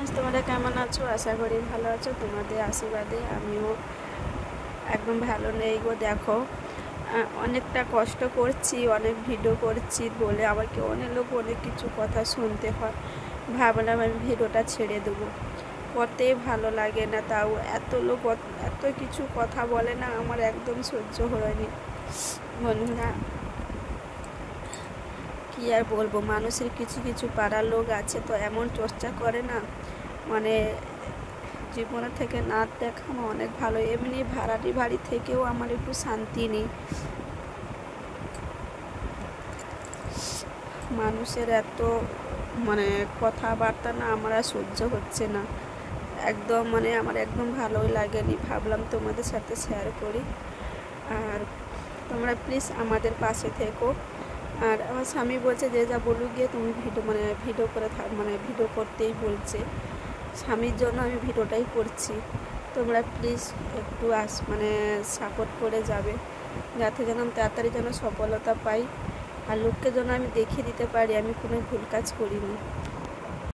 Friends, তোমরা কেমন আছো? আশা করি ভালো আছো। তোমাদের আশীর্বাদে আমিও একদম ভালো নেই গো। দেখো, অনেকটা কষ্ট করছি, অনেক ভিডিও করছি বলে আমাকে অনেক লোক অনেক কিছু কথা শুনতে হয়। ভাবলাম আমি ভিডিওটা ছেড়ে দেবো, করতেই ভালো লাগে না, তাও এত লোক এত কিছু কথা বলে না, আমার একদম সহ্য হয়নি বন্ধুরা। কী আর বলবো, মানুষের কিছু কিছু পাড়ার লোক আছে তো এমন চর্চা করে না, মানে জীবনের থেকে না দেখানো অনেক ভালো। এমনি ভাড়াটি বাড়ি থেকেও আমার একটু শান্তি নেই। মানুষের এত কথাবার্তা না আমার আর সহ্য হচ্ছে না একদম, আমার একদম ভালোই লাগেনি। ভাবলাম তোমাদের সাথে শেয়ার করি, আর তোমরা প্লিজ আমাদের পাশে থেকো। আর আমার স্বামী বলছে যে যা বলুক গিয়ে তুমি ভিডিও করে ভিডিও করতেই বলছে। স্বামীর জন্য আমি ভিডিওটাই করছি। তোমরা প্লিজ একটু সাপোর্ট করে যাবে, যাতে যেন আমি তাড়াতাড়ি সফলতা পাই, আর লোককে যেন আমি দেখিয়ে দিতে পারি আমি কোনো ভুল কাজ করিনি।